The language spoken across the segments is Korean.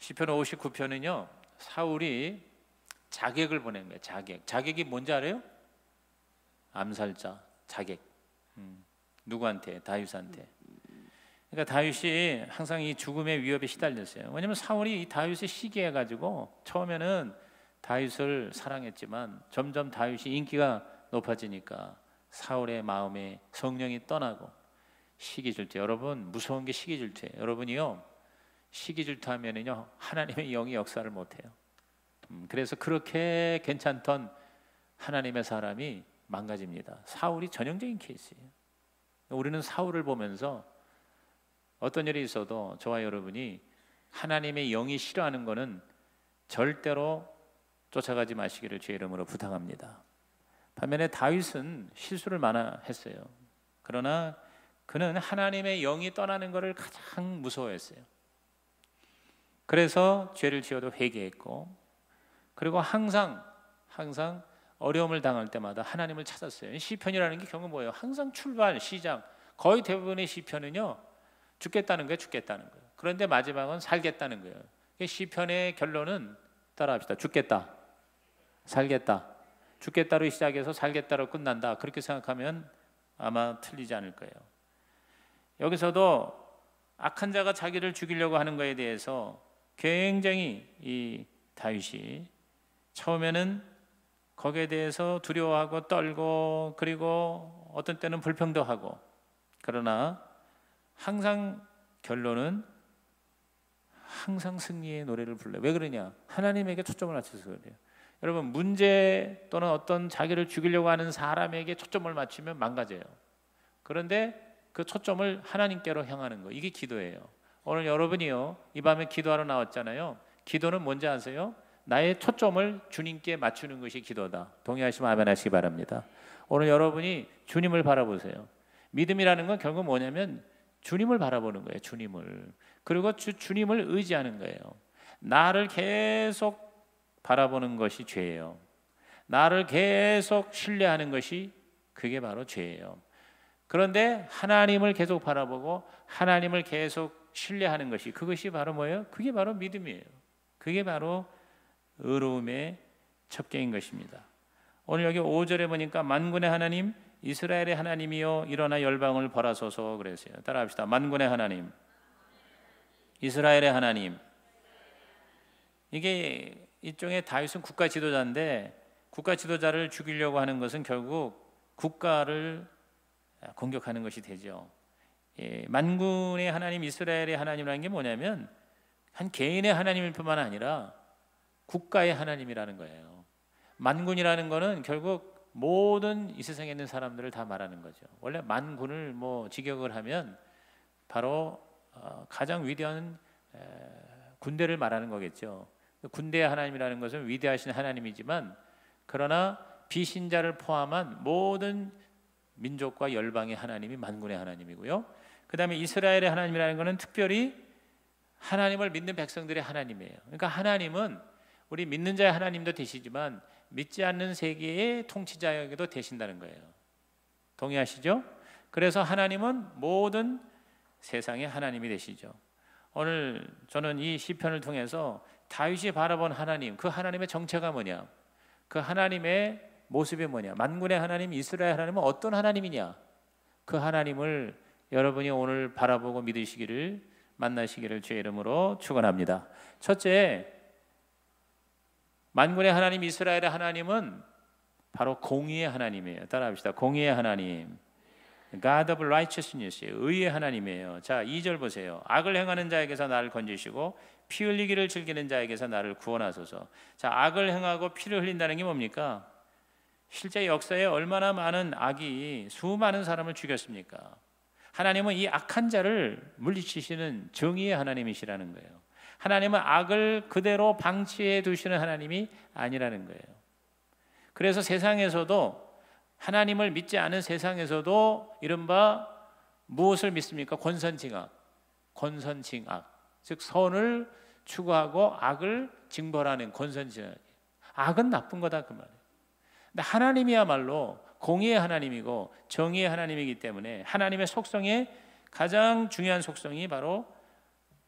시편 59편은요 사울이 자객을 보낸 거예요. 자객이 뭔지 알아요? 암살자, 자객. 누구한테? 다윗한테. 그러니까 다윗이 항상 이 죽음의 위협에 시달렸어요. 왜냐하면 사울이 이 다윗을 시기해가지고 처음에는 다윗을 사랑했지만 점점 다윗이 인기가 높아지니까 사울의 마음에 성령이 떠나고 시기질투. 여러분 무서운 게 시기질투예요. 여러분이요 시기질투하면은요 하나님의 영이 역사를 못해요. 그래서 그렇게 괜찮던 하나님의 사람이 망가집니다. 사울이 전형적인 케이스예요. 우리는 사울을 보면서 어떤 일이 있어도 저와 여러분이 하나님의 영이 싫어하는 것은 절대로 쫓아가지 마시기를 주의 이름으로 부탁합니다. 반면에 다윗은 실수를 많이 했어요. 그러나 그는 하나님의 영이 떠나는 것을 가장 무서워했어요. 그래서 죄를 지어도 회개했고, 그리고 항상 어려움을 당할 때마다 하나님을 찾았어요. 시편이라는 게 결국 뭐예요? 항상 출발, 시작. 거의 대부분의 시편은요 죽겠다는 거예요. 그런데 마지막은 살겠다는 거예요. 시편의 결론은 따라합시다. 죽겠다, 살겠다. 죽겠다로 시작해서 살겠다로 끝난다. 그렇게 생각하면 아마 틀리지 않을 거예요. 여기서도 악한 자가 자기를 죽이려고 하는 것에 대해서 굉장히 이 다윗이 처음에는 거기에 대해서 두려워하고 떨고, 그리고 어떤 때는 불평도 그러나 항상 결론은 항상 승리의 노래를 불러요. 왜 그러냐? 하나님에게 초점을 맞춰서 그래요. 여러분 문제 또는 어떤 자기를 죽이려고 하는 사람에게 초점을 맞추면 망가져요. 그런데 그 초점을 하나님께로 향하는 거, 이게 기도예요. 오늘 여러분이요 이 밤에 기도하러 나왔잖아요. 기도는 뭔지 아세요? 나의 초점을 주님께 맞추는 것이 기도다. 동의하시면 아멘 하시기 바랍니다. 오늘 여러분이 주님을 바라보세요. 믿음이라는 건 결국 뭐냐면 주님을 바라보는 거예요. 주님을. 그리고 주님을 의지하는 거예요. 나를 계속 바라보는 것이 죄예요. 나를 계속 신뢰하는 것이 그게 바로 죄예요. 그런데 하나님을 계속 바라보고 하나님을 계속 신뢰하는 것이, 그것이 바로 뭐예요? 그게 바로 믿음이에요. 그게 바로 의로움의 첩경인 것입니다. 오늘 여기 5절에 보니까 만군의 하나님 이스라엘의 하나님이여 일어나 열방을 벌하소서 그랬어요. 따라합시다. 만군의 하나님 이스라엘의 하나님. 이게 일종의 다윗은 국가 지도자인데, 국가 지도자를 죽이려고 하는 것은 결국 국가를 공격하는 것이 되죠. 만군의 하나님 이스라엘의 하나님이라는 게 뭐냐면 한 개인의 하나님일 뿐만 아니라 국가의 하나님이라는 거예요. 만군이라는 거는 결국 모든 이 세상에 있는 사람들을 다 말하는 거죠. 원래 만군을 직역을 하면 바로 가장 위대한 군대를 말하는 거겠죠. 군대의 하나님이라는 것은 위대하신 하나님이지만, 그러나 비신자를 포함한 모든 민족과 열방의 하나님이 만군의 하나님이고요. 그 다음에 이스라엘의 하나님이라는 것은 특별히 하나님을 믿는 백성들의 하나님이에요. 그러니까 하나님은 우리 믿는 자의 하나님도 되시지만 믿지 않는 세계의 통치자에게도 되신다는 거예요. 동의하시죠? 그래서 하나님은 모든 세상의 하나님이 되시죠. 오늘 저는 이 시편을 통해서 다윗이 바라본 하나님, 그 하나님의 정체가 뭐냐, 그 하나님의 모습이 뭐냐, 만군의 하나님 이스라엘 하나님은 어떤 하나님이냐, 그 하나님을 여러분이 오늘 바라보고 믿으시기를, 만나시기를 주의 이름으로 축원합니다. 첫째, 만군의 하나님 이스라엘의 하나님은 바로 공의의 하나님이에요. 따라합시다. 공의의 하나님, God of righteousness예요. 의의 하나님이에요. 자, 2절 보세요. 악을 행하는 자에게서 나를 건지시고 피 흘리기를 즐기는 자에게서 나를 구원하소서. 자, 악을 행하고 피를 흘린다는 게 뭡니까? 실제 역사에 얼마나 많은 악이 수많은 사람을 죽였습니까? 하나님은 이 악한 자를 물리치시는 정의의 하나님이시라는 거예요. 하나님은 악을 그대로 방치해 두시는 하나님이 아니라는 거예요. 그래서 세상에서도, 하나님을 믿지 않은 세상에서도 이른바 무엇을 믿습니까? 권선징악. 즉 선을 추구하고 악을 징벌하는 권선징악. 악은 나쁜 거다 그 말이에요. 근데 하나님이야말로 공의의 하나님이고 정의의 하나님이기 때문에 하나님의 속성의 가장 중요한 속성이 바로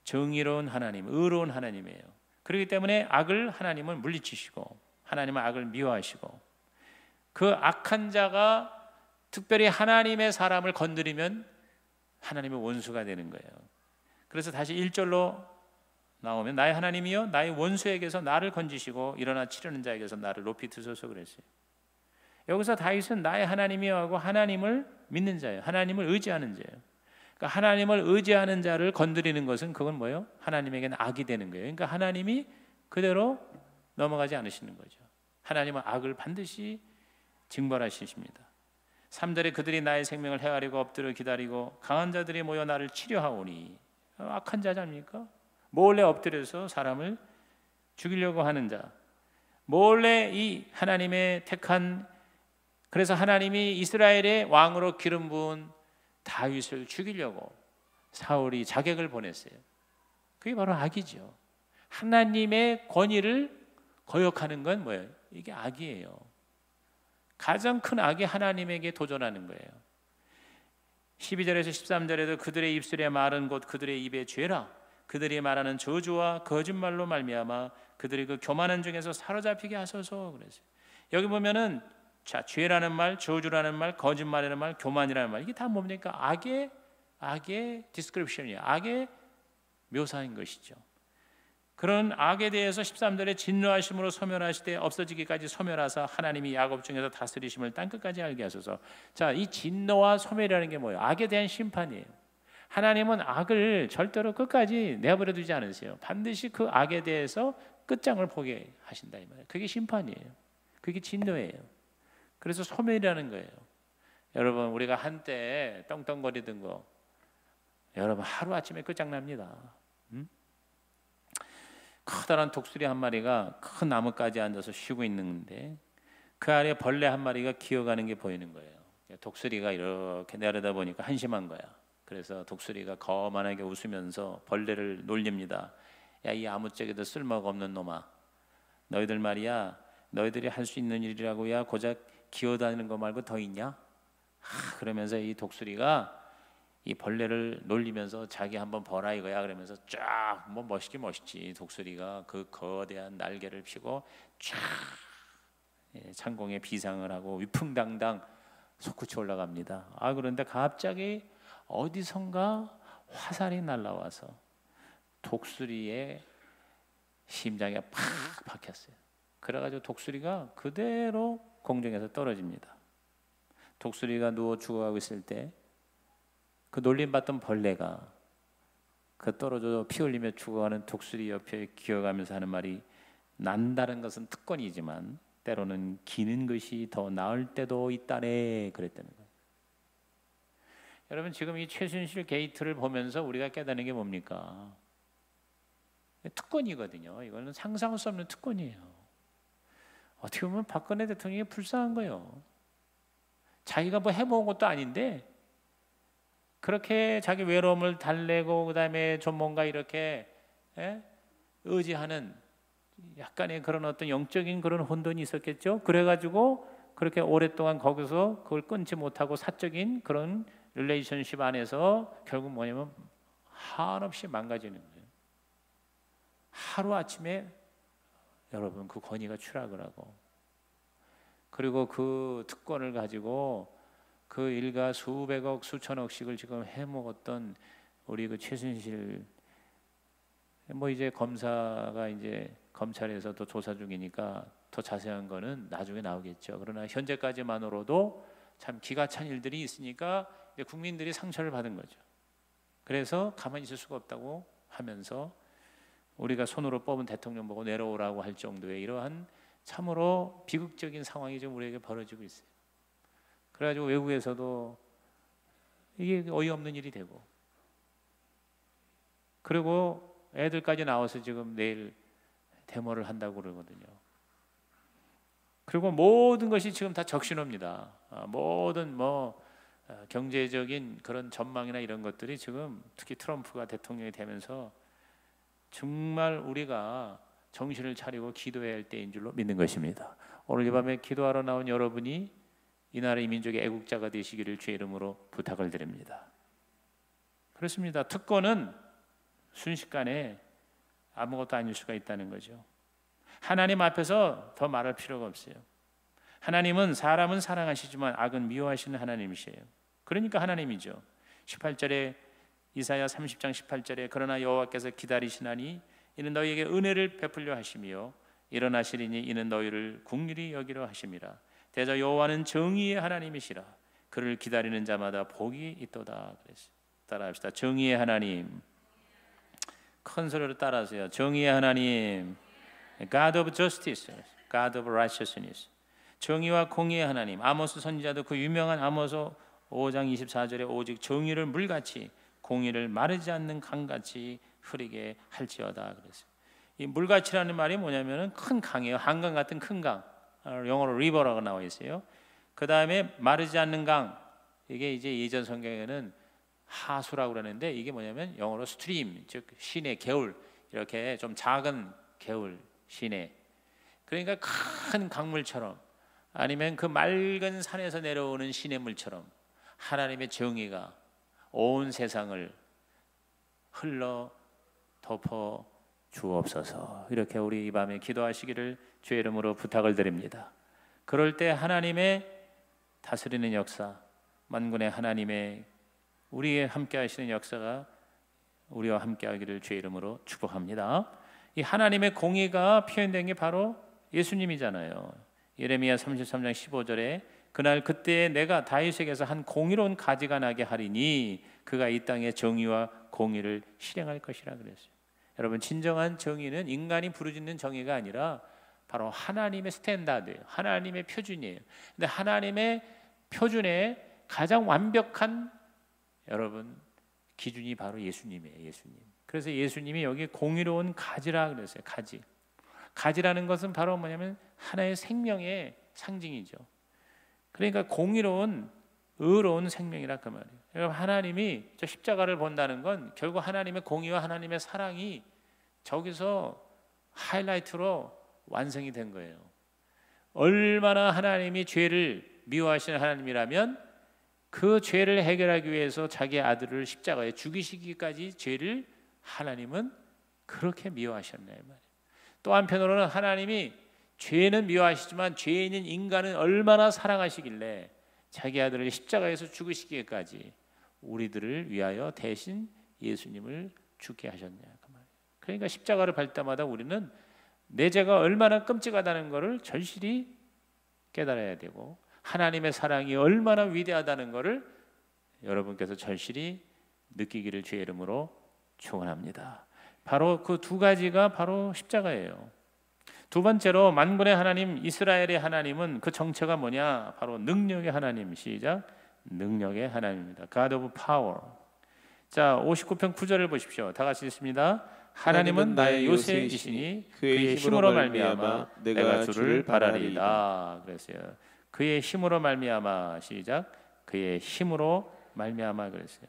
정의로운 하나님, 의로운 하나님이에요. 그렇기 때문에 악을 하나님은 물리치시고 하나님은 악을 미워하시고 그 악한 자가 특별히 하나님의 사람을 건드리면 하나님의 원수가 되는 거예요. 그래서 다시 1절로 나오면 나의 하나님이여 나의 원수에게서 나를 건지시고 일어나 치려는 자에게서 나를 높이 드소서 그랬어요. 여기서 다윗은 나의 하나님이여 하고 하나님을 믿는 자예요. 하나님을 의지하는 자예요. 그러니까 하나님을 의지하는 자를 건드리는 것은 그건 뭐예요? 하나님에게는 악이 되는 거예요. 그러니까 하나님이 그대로 넘어가지 않으시는 거죠. 하나님은 악을 반드시 징벌하시십니다. 3절에 그들이 나의 생명을 헤아리고 엎드려 기다리고 강한 자들이 모여 나를 치려하오니 악한 자지 아닙니까? 몰래 엎드려서 사람을 죽이려고 하는 자, 몰래 이 하나님의 택한, 그래서 하나님이 이스라엘의 왕으로 기름 부은 다윗을 죽이려고 사울이 자객을 보냈어요. 그게 바로 악이죠. 하나님의 권위를 거역하는 건 뭐예요? 이게 악이에요. 가장 큰 악이 하나님에게 도전하는 거예요. 12절에서 13절에도 그들의 입술의 말은 곧 그들의 입의 죄라. 그들이 말하는 저주와 거짓말로 말미암아 그들이 그 교만한 중에서 사로잡히게 하소서 그랬어요. 여기 보면은 자, 죄라는 말, 저주라는 말, 거짓말이라는 말, 교만이라는 말, 이게 다 뭡니까? 악의 디스크립션이에요. 악의 묘사인 것이죠. 그런 악에 대해서 13절에 진노하심으로 소멸하시되 없어지기까지 소멸하사 하나님이 야곱 중에서 다스리심을 땅끝까지 알게 하소서. 자, 이 진노와 소멸이라는 게 뭐예요? 악에 대한 심판이에요. 하나님은 악을 절대로 끝까지 내버려 두지 않으세요. 반드시 그 악에 대해서 끝장을 보게 하신다 이 말이에요. 그게 심판이에요. 그게 진노예요. 그래서 소멸이라는 거예요. 여러분, 우리가 한때 떵떵거리던 거 여러분 하루아침에 끝장납니다. 커다란 독수리 한 마리가 큰 나뭇가지에 앉아서 쉬고 있는데 그 아래 벌레 한 마리가 기어가는 게 보이는 거예요. 독수리가 이렇게 내려다 보니까 한심한 거야. 그래서 독수리가 거만하게 웃으면서 벌레를 놀립니다. 야, 이 아무짝에도 쓸모가 없는 놈아, 너희들 말이야, 너희들이 할 수 있는 일이라고야 고작 기어다니는 거 말고 더 있냐? 그러면서 이 독수리가 이 벌레를 놀리면서 자기 한번 벌아 이거야 그러면서 쫙 뭐 멋있긴 멋있지. 독수리가 그 거대한 날개를 펴고 쫙 창공에 비상을 하고 위풍당당 솟구쳐 올라갑니다. 그런데 갑자기 어디선가 화살이 날라와서 독수리의 심장에 팍 박혔어요. 그래가지고 독수리가 그대로 공중에서 떨어집니다. 독수리가 누워 죽어가고 있을 때 그 놀림받던 벌레가 그 떨어져 피 흘리며 죽어가는 독수리 옆에 기어가면서 하는 말이, 난다는 것은 특권이지만 때로는 기는 것이 더 나을 때도 있다네, 그랬다는 거예요. 여러분, 지금 이 최순실 게이트를 보면서 우리가 깨닫는 게 뭡니까? 특권이거든요. 이거는 상상할 수 없는 특권이에요. 어떻게 보면 박근혜 대통령이 불쌍한 거예요. 자기가 뭐 해먹은 것도 아닌데 그렇게 자기 외로움을 달래고 그다음에 좀 뭔가 이렇게 의지하는 약간의 그런 어떤 영적인 그런 혼돈이 있었겠죠. 그래가지고 그렇게 오랫동안 거기서 그걸 끊지 못하고 사적인 그런 릴레이션십 안에서 결국 뭐냐면 한없이 망가지는 거예요. 하루아침에 여러분 그 권위가 추락을 하고, 그리고 그 특권을 가지고 그 일가 수백억 수천억씩을 지금 해먹었던 우리 그 최순실, 뭐 이제 검사가 이제 검찰에서도 조사 중이니까 더 자세한 거는 나중에 나오겠죠. 그러나 현재까지만으로도 참 기가 찬 일들이 있으니까 이제 국민들이 상처를 받은 거죠. 그래서 가만히 있을 수가 없다고 하면서 우리가 손으로 뽑은 대통령 보고 내려오라고 할 정도의 이러한 참으로 비극적인 상황이 지금 우리에게 벌어지고 있어요. 그래가지고 외국에서도 이게 어이없는 일이 되고, 그리고 애들까지 나와서 지금 내일 데모를 한다고 그러거든요. 그리고 모든 것이 지금 다 적신호입니다. 모든 뭐 경제적인 그런 전망이나 이런 것들이 지금 특히 트럼프가 대통령이 되면서 정말 우리가 정신을 차리고 기도해야 할 때인 줄로 믿는 것입니다. 오늘 이 밤에 기도하러 나온 여러분이 이 나라의 민족의 애국자가 되시기를 주의 이름으로 부탁을 드립니다. 그렇습니다. 특권은 순식간에 아무것도 아닐 수가 있다는 거죠. 하나님 앞에서 더 말할 필요가 없어요. 하나님은 사람은 사랑하시지만 악은 미워하시는 하나님이세요. 그러니까 하나님이죠. 18절에 이사야 30장 18절에 그러나 여호와께서 기다리시나니 이는 너희에게 은혜를 베풀려 하시며 일어나시리니 이는 너희를 긍휼히 여기려 하심이라. 대저 여호와는 정의의 하나님이시라. 그를 기다리는 자마다 복이 있도다. 그랬어요. 따라합시다. 정의의 하나님. 큰 소리로 따라하세요. 정의의 하나님. God of justice, God of righteousness. 정의와 공의의 하나님. 아모스 선지자도 그 유명한 아모스 5장 24절에 오직 정의를 물같이 공의를 마르지 않는 강같이 흐리게 할지어다 그랬어요. 이 물같이라는 말이 뭐냐면은 큰 강이에요. 한강 같은 큰 강. 영어로 river라고 나와 있어요. 그 다음에 마르지 않는 강. 이게 이제 예전 성경에는 하수라고 그러는데 이게 뭐냐면 영어로 stream, 즉 시내, 개울. 이렇게 좀 작은 개울, 시내. 그러니까 큰 강물처럼 아니면 그 맑은 산에서 내려오는 시냇물처럼 하나님의 정의가 온 세상을 흘러 덮어 주옵소서. 이렇게 우리 이 밤에 기도하시기를 주의 이름으로 부탁을 드립니다. 그럴 때 하나님의 다스리는 역사, 만군의 하나님의 우리에 함께 하시는 역사가 우리와 함께 하기를 주의 이름으로 축복합니다. 이 하나님의 공의가 표현된 게 바로 예수님이잖아요. 예레미야 33장 15절에 그날 그때에 내가 다윗에게서 한 공의로운 가지가 나게 하리니 그가 이 땅에 정의와 공의를 실행할 것이라 그랬어요. 여러분, 진정한 정의는 인간이 부르짖는 정의가 아니라 바로 하나님의 스탠다드예요. 하나님의 표준이에요. 근데 하나님의 표준에 가장 완벽한 여러분 기준이 바로 예수님이에요. 예수님. 그래서 예수님이 여기 공의로운 가지라 그랬어요. 가지. 가지라는 것은 바로 뭐냐면 하나의 생명의 상징이죠. 그러니까 공의로운 의로운 생명이라 그 말이에요. 여러분, 하나님이 저 십자가를 본다는 건 결국 하나님의 공의와 하나님의 사랑이 저기서 하이라이트로 완성이 된 거예요. 얼마나 하나님이 죄를 미워하시는 하나님이라면 그 죄를 해결하기 위해서 자기 아들을 십자가에 죽이시기까지 죄를 하나님은 그렇게 미워하셨나요 말이에요. 또 한편으로는 하나님이 죄는 미워하시지만 죄인인 인간은 얼마나 사랑하시길래 자기 아들을 십자가에서 죽으시기까지 우리들을 위하여 대신 예수님을 죽게 하셨냐 그 말이에요. 그러니까 십자가를 밟을 때마다 우리는 내 죄가 얼마나 끔찍하다는 것을 절실히 깨달아야 되고 하나님의 사랑이 얼마나 위대하다는 것을 여러분께서 절실히 느끼기를 주의 이름으로 축원합니다. 바로 그 두 가지가 바로 십자가예요. 두 번째로 만군의 하나님 이스라엘의 하나님은 그 정체가 뭐냐? 바로 능력의 하나님. 시작. 능력의 하나님입니다. God of power. 자, 59편 9절을 보십시오. 다 같이 읽습니다. 하나님은 나의 요새이시니 그의 힘으로 말미암아 내가 주를 바라리이다. 그랬어요. 그의 힘으로 말미암아. 시작. 그의 힘으로 말미암아 그랬어요.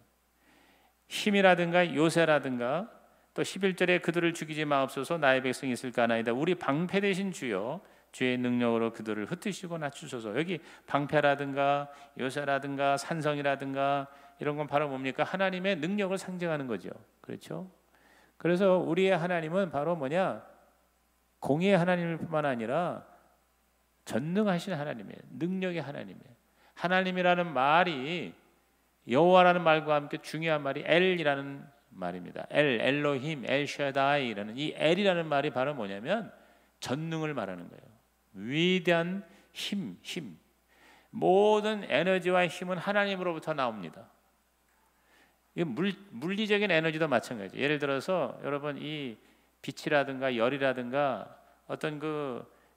힘이라든가 요새라든가 또 11절에 그들을 죽이지 마옵소서 나의 백성이 있을까나이다. 우리 방패 되신 주여 주의 능력으로 그들을 흩으시고 낮추소서. 여기 방패라든가 요새라든가 산성이라든가 이런 건 바로 뭡니까? 하나님의 능력을 상징하는 거죠. 그렇죠? 그래서 우리의 하나님은 바로 뭐냐? 공의의 하나님일 뿐만 아니라 전능하신 하나님이에요. 능력의 하나님이에요. 하나님이라는 말이 여호와라는 말과 함께 중요한 말이 엘이라는 말입니다. 엘로힘, 엘샤다이라는 이 엘이라는 말이 바로 뭐냐면 전능을 말하는 거예요. 위대한 힘. 모든 에너지와 힘은 하나님으로부터 나옵니다. 이 물리적인 에너지도 마찬가지예요. 예를 들어서 여러분 이 빛이라든가 열이라든가 어떤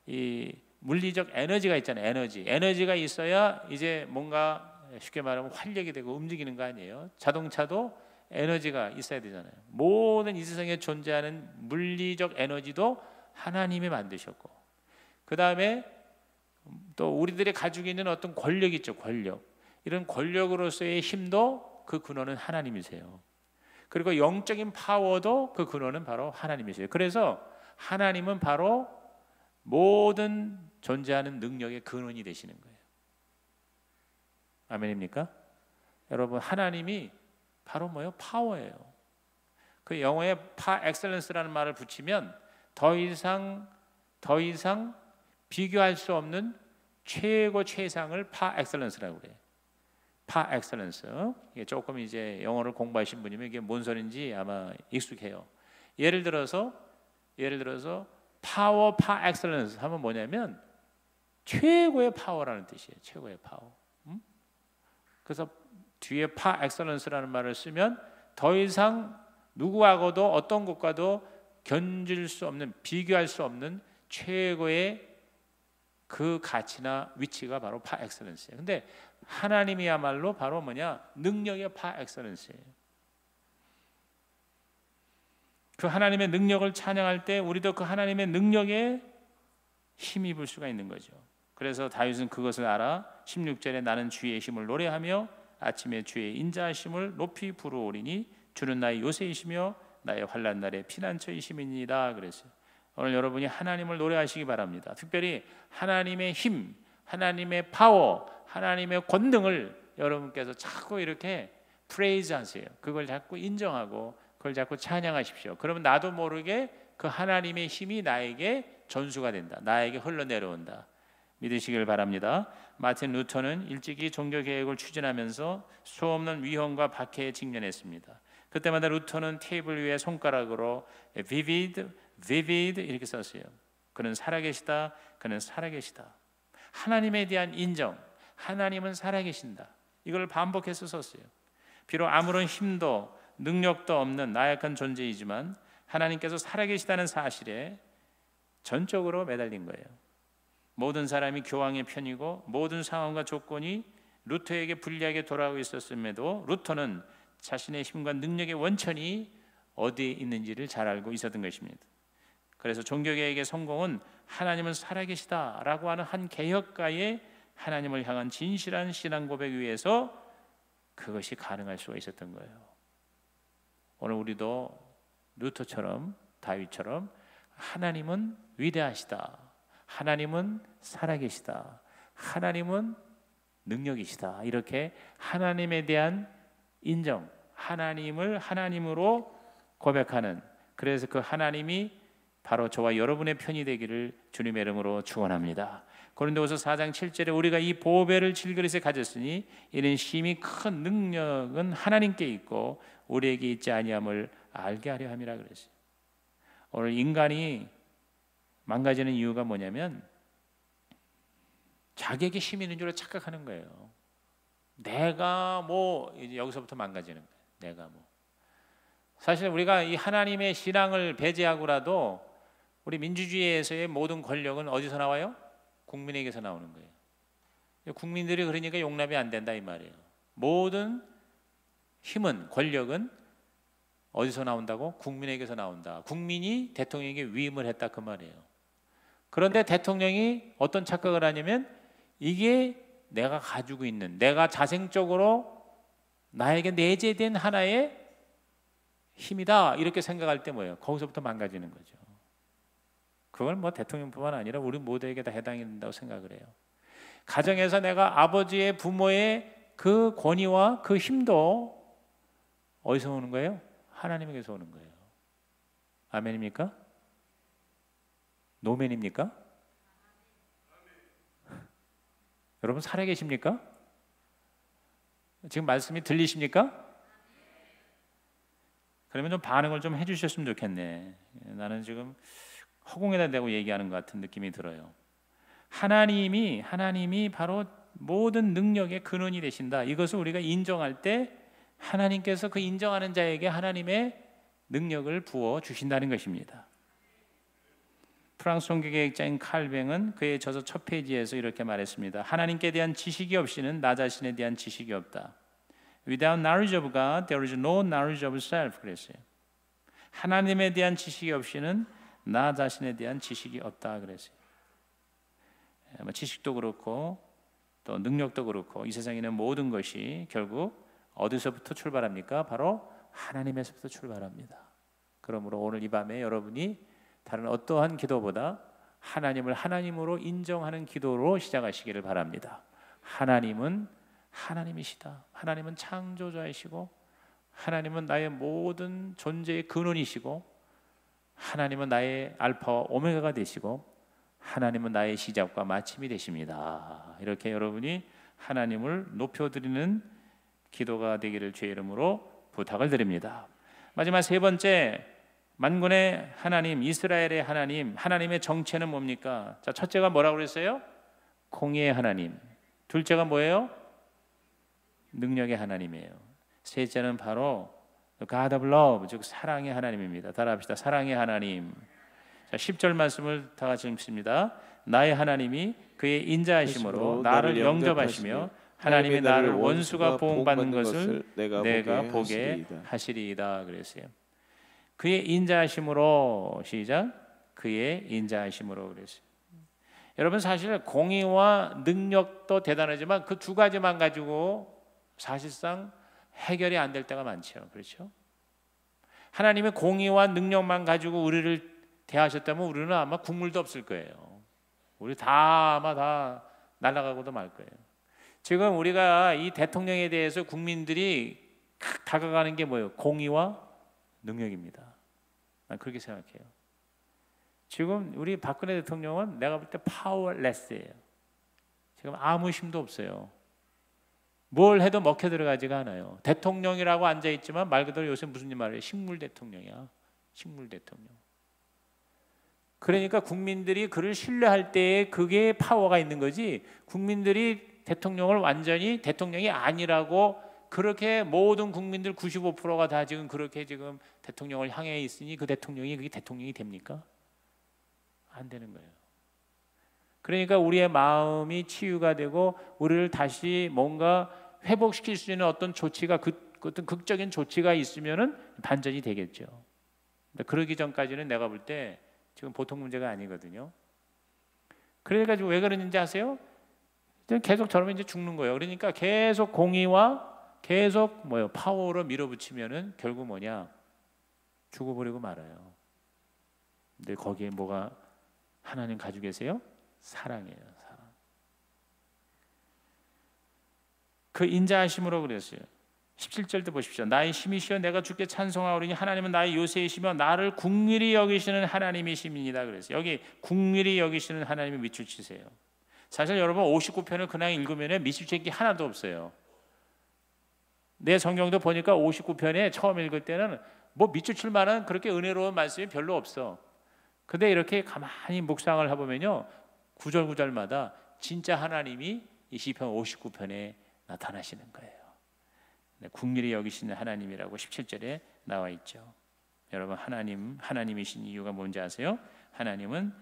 이 물리적 에너지가 있잖아요. 에너지가 있어야 이제 뭔가 쉽게 말하면 활력이 되고 움직이는 거 아니에요. 자동차도 에너지가 있어야 되잖아요. 모든 이 세상에 존재하는 물리적 에너지도 하나님이 만드셨고 그 다음에 또 우리들이 가지고 있는 어떤 권력 있죠. 권력. 이런 권력으로서의 힘도 그 근원은 하나님이세요. 그리고 영적인 파워도 그 근원은 바로 하나님이세요. 그래서 하나님은 바로 모든 존재하는 능력의 근원이 되시는 거예요. 아멘입니까? 여러분, 하나님이 바로 뭐예요? 파워예요. 그 영어에 par excellence라는 말을 붙이면 더 이상 비교할 수 없는 최고 최상을 par excellence라고 그래요. par excellence. 이게 조금 이제 영어를 공부하신 분이면 이게 뭔 소리인지 아마 익숙해요. 예를 들어서 power par excellence 하면 뭐냐면 최고의 파워라는 뜻이에요. 최고의 파워. 그래서 뒤에 par excellence라는 말을 쓰면 더 이상 누구하고도 어떤 것과도 견줄 수 없는, 비교할 수 없는 최고의 그 가치나 위치가 바로 par excellence예요. 근데 하나님이야말로 바로 뭐냐? 능력의 par excellence예요. 그 하나님의 능력을 찬양할 때 우리도 그 하나님의 능력에 힘입을 수가 있는 거죠. 그래서 다윗은 그것을 알아 16절에 나는 주의 힘을 노래하며 아침에 주의 인자하심을 높이 부르오리니 주는 나의 요새이시며 나의 환난 날의 피난처이심이니이다 그랬어요. 오늘 여러분이 하나님을 노래하시기 바랍니다. 특별히 하나님의 힘, 하나님의 파워, 하나님의 권능을 여러분께서 자꾸 이렇게 프레이즈 하세요. 그걸 자꾸 인정하고 그걸 자꾸 찬양하십시오. 그러면 나도 모르게 그 하나님의 힘이 나에게 전수가 된다. 나에게 흘러내려온다. 믿으시길 바랍니다. 마틴 루터는 일찍이 종교개혁을 추진하면서 수없는 위험과 박해에 직면했습니다. 그때마다 루터는 테이블 위에 손가락으로 vivid 이렇게 썼어요. 그는 살아계시다. 그는 살아계시다. 하나님에 대한 인정. 하나님은 살아계신다. 이걸 반복해서 썼어요. 비록 아무런 힘도 능력도 없는 나약한 존재이지만 하나님께서 살아계시다는 사실에 전적으로 매달린 거예요. 모든 사람이 교황의 편이고 모든 상황과 조건이 루터에게 불리하게 돌아가고 있었음에도 루터는 자신의 힘과 능력의 원천이 어디에 있는지를 잘 알고 있었던 것입니다. 그래서 종교개혁의 성공은 하나님은 살아계시다라고 하는 한 개혁가의 하나님을 향한 진실한 신앙 고백 위에서 그것이 가능할 수가 있었던 거예요. 오늘 우리도 루터처럼 다윗처럼 하나님은 위대하시다. 하나님은 살아계시다. 하나님은 능력이시다. 이렇게 하나님에 대한 인정, 하나님을 하나님으로 고백하는, 그래서 그 하나님이 바로 저와 여러분의 편이 되기를 주님의 이름으로 축원합니다. 고린도후서 4장 7절에 우리가 이 보배를 질그릇에 가졌으니 이는 심히 큰 능력은 하나님께 있고 우리에게 있지 아니함을 알게 하려 함이라 그랬어요. 오늘 인간이 망가지는 이유가 뭐냐면 자기에게 힘이 있는 줄 착각하는 거예요. 내가 뭐 이제 여기서부터 망가지는 거예요. 내가 뭐. 사실 우리가 이 하나님의 신앙을 배제하고라도 우리 민주주의에서의 모든 권력은 어디서 나와요? 국민에게서 나오는 거예요. 국민들이 그러니까 용납이 안 된다 이 말이에요. 모든 힘은, 권력은 어디서 나온다고? 국민에게서 나온다. 국민이 대통령에게 위임을 했다 그 말이에요. 그런데 대통령이 어떤 착각을 하냐면 이게 내가 가지고 있는, 내가 자생적으로 나에게 내재된 하나의 힘이다 이렇게 생각할 때 뭐예요? 거기서부터 망가지는 거죠. 그걸 뭐 대통령뿐만 아니라 우리 모두에게 다 해당이 된다고 생각을 해요. 가정에서 내가 아버지의, 부모의 그 권위와 그 힘도 어디서 오는 거예요? 하나님에게서 오는 거예요. 아멘입니까? 노멘입니까? 여러분 살아계십니까? 지금 말씀이 들리십니까? 그러면 좀 반응을 좀 해주셨으면 좋겠네. 나는 지금 허공에다 대고 얘기하는 것 같은 느낌이 들어요. 하나님이 바로 모든 능력의 근원이 되신다. 이것을 우리가 인정할 때 하나님께서 그 인정하는 자에게 하나님의 능력을 부어 주신다는 것입니다. 프랑스 종교개혁자인 칼뱅은 그의 저서 첫 페이지에서 이렇게 말했습니다. 하나님께 대한 지식이 없이는 나 자신에 대한 지식이 없다. Without knowledge of God, there is no knowledge of self. 그랬어요. 하나님에 대한 지식이 없이는 나 자신에 대한 지식이 없다 그랬어요. 지식도 그렇고 또 능력도 그렇고 이 세상에 있는 모든 것이 결국 어디서부터 출발합니까? 바로 하나님에서부터 출발합니다. 그러므로 오늘 이 밤에 여러분이 다른 어떠한 기도보다 하나님을 하나님으로 인정하는 기도로 시작하시기를 바랍니다. 하나님은 하나님이시다. 하나님은 창조자이시고 하나님은 나의 모든 존재의 근원이시고, 하나님은 나의 알파와 오메가가 되시고, 하나님은 나의 시작과 마침이 되십니다. 이렇게 여러분이 하나님을 높여드리는 기도가 되기를 주의 이름으로 부탁을 드립니다. 마지막 세 번째, 만군의 하나님, 이스라엘의 하나님, 하나님의 정체는 뭡니까? 자, 첫째가 뭐라고 그랬어요? 공의의 하나님. 둘째가 뭐예요? 능력의 하나님이에요. 셋째는 바로 God of Love, 즉 사랑의 하나님입니다. 따라합시다. 사랑의 하나님. 자, 10절 말씀을 다 같이 읽습니다. 나의 하나님이 그의 인자하심으로 나를 영접하시며 하나님이 나를 원수가 보응받는 것을 내가 보게 하시리이다 그랬어요. 그의 인자하심으로, 시작. 그의 인자하심으로 그랬어요. 여러분, 사실 공의와 능력도 대단하지만 그 두 가지만 가지고 사실상 해결이 안 될 때가 많죠. 그렇죠? 하나님의 공의와 능력만 가지고 우리를 대하셨다면 우리는 아마 국물도 없을 거예요. 우리 아마 다 날아가고도 말 거예요. 지금 우리가 이 대통령에 대해서 국민들이 다가가는 게 뭐예요? 공의와 능력입니다. 난 그렇게 생각해요. 지금 우리 박근혜 대통령은 내가 볼 때 파워레스예요. 지금 아무 힘도 없어요. 뭘 해도 먹혀 들어가지가 않아요. 대통령이라고 앉아있지만 말 그대로 요새 무슨 말이에요? 식물 대통령이야. 식물 대통령. 그러니까 국민들이 그를 신뢰할 때에 그게 파워가 있는 거지, 국민들이 대통령을 완전히 대통령이 아니라고 그렇게 모든 국민들 95%가 다 지금 그렇게 지금 대통령을 향해 있으니 그 대통령이 그게 대통령이 됩니까? 안 되는 거예요. 그러니까 우리의 마음이 치유가 되고 우리를 다시 뭔가 회복시킬 수 있는 어떤 조치가, 어떤 극적인 조치가 있으면은 반전이 되겠죠. 그러기 전까지는 내가 볼 때 지금 보통 문제가 아니거든요. 그러니까 지금 왜 그러는지 아세요? 계속 저러면 이제 죽는 거예요. 그러니까 계속 공의와 계속 파워로 밀어붙이면은 결국 뭐냐? 죽어버리고 말아요. 근데 거기에 뭐가 하나님 가지고 계세요? 사랑이에요. 사랑. 그 인자하심으로 그랬어요. 17절도 보십시오. 나의 힘이시여 내가 주께 찬송하오리니 하나님은 나의 요새이시며 나를 긍휼히 여기시는 하나님이십니다. 그랬어요. 여기 긍휼히 여기시는 하나님이 밑줄 치세요. 사실 여러분 59편을 그냥 읽으면 밑줄 칠 게 하나도 없어요. 내 성경도 보니까 59편에 처음 읽을 때는 뭐 밑줄 칠 만한 그렇게 은혜로운 말씀이 별로 없어. 근데 이렇게 가만히 묵상을 해보면요, 구절구절마다 진짜 하나님이 이 시편 59편에 나타나시는 거예요. 긍휼히 여기시는 하나님이라고 17절에 나와 있죠. 여러분, 하나님이신 이유가 뭔지 아세요? 하나님은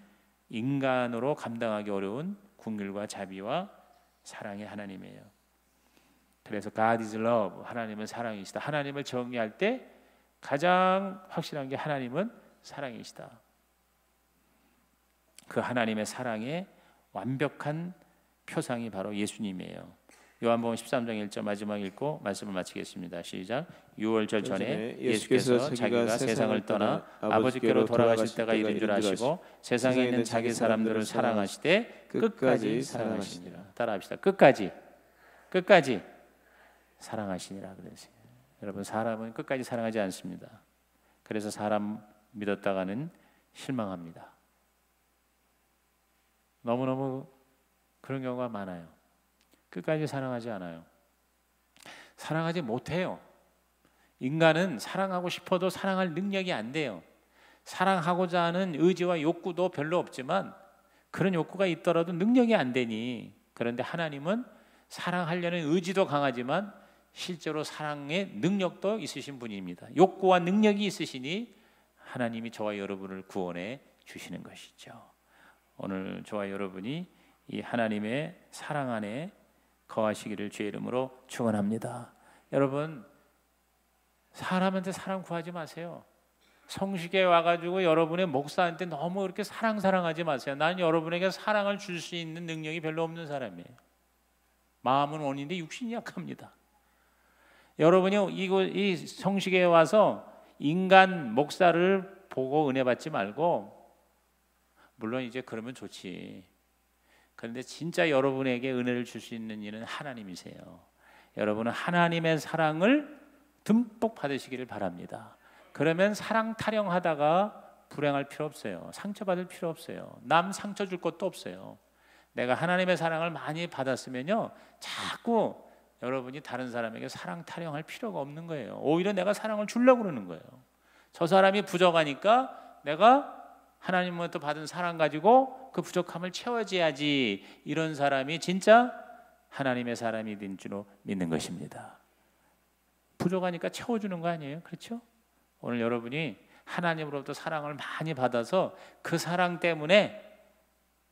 인간으로 감당하기 어려운 긍휼과 자비와 사랑의 하나님이에요. 그래서 God is love, 하나님은 사랑이시다. 하나님을 정의할 때 가장 확실한 게 하나님은 사랑이시다. 그 하나님의 사랑의 완벽한 표상이 바로 예수님이에요. 요한복음 13장 1절 마지막 읽고 말씀을 마치겠습니다. 시작. 유월절 전에 예수께서 자기가 세상을 떠나 아버지께로 돌아가실 때가 이른 줄 아시고 세상에 있는 자기 사람들을 사랑하시되 끝까지 사랑하시니라. 따라합시다. 끝까지 사랑하시니라 그랬어요. 여러분, 사람은 끝까지 사랑하지 않습니다. 그래서 사람 믿었다가는 실망합니다. 너무너무 그런 경우가 많아요. 끝까지 사랑하지 않아요. 사랑하지 못해요. 인간은 사랑하고 싶어도 사랑할 능력이 안 돼요. 사랑하고자 하는 의지와 욕구도 별로 없지만 그런 욕구가 있더라도 능력이 안 되니. 그런데 하나님은 사랑하려는 의지도 강하지만 실제로 사랑의 능력도 있으신 분입니다. 욕구와 능력이 있으시니 하나님이 저와 여러분을 구원해 주시는 것이죠. 오늘 저와 여러분이 이 하나님의 사랑 안에 거하시기를 주의 이름으로 축원합니다. 여러분, 사람한테 사랑 구하지 마세요. 성식에 와가지고 여러분의 목사한테 너무 그렇게 사랑하지 마세요. 나는 여러분에게 사랑을 줄 수 있는 능력이 별로 없는 사람이에요. 마음은 원인데 육신이 약합니다. 여러분이 이 성식에 와서 인간 목사를 보고 은혜 받지 말고, 물론 이제 그러면 좋지. 그런데 진짜 여러분에게 은혜를 줄 수 있는 이는 하나님이세요. 여러분은 하나님의 사랑을 듬뿍 받으시기를 바랍니다. 그러면 사랑 타령하다가 불행할 필요 없어요. 상처받을 필요 없어요. 남 상처 줄 것도 없어요. 내가 하나님의 사랑을 많이 받았으면요, 자꾸 여러분이 다른 사람에게 사랑 타령할 필요가 없는 거예요. 오히려 내가 사랑을 주려고 그러는 거예요. 저 사람이 부족하니까 내가 하나님으로부터 받은 사랑 가지고 그 부족함을 채워줘야지. 이런 사람이 진짜 하나님의 사람이 된 줄로 믿는 것입니다. 부족하니까 채워주는 거 아니에요? 그렇죠? 오늘 여러분이 하나님으로부터 사랑을 많이 받아서 그 사랑 때문에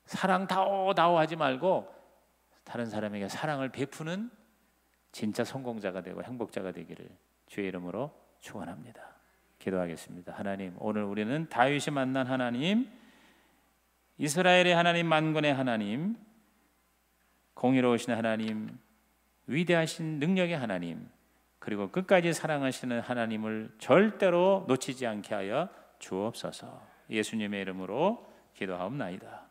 사랑 다오 하지 말고 다른 사람에게 사랑을 베푸는 진짜 성공자가 되고 행복자가 되기를 주의 이름으로 축원합니다. 기도하겠습니다. 하나님, 오늘 우리는 다윗이 만난 하나님, 이스라엘의 하나님, 만군의 하나님, 공의로우신 하나님, 위대하신 능력의 하나님, 그리고 끝까지 사랑하시는 하나님을 절대로 놓치지 않게 하여 주옵소서. 예수님의 이름으로 기도하옵나이다.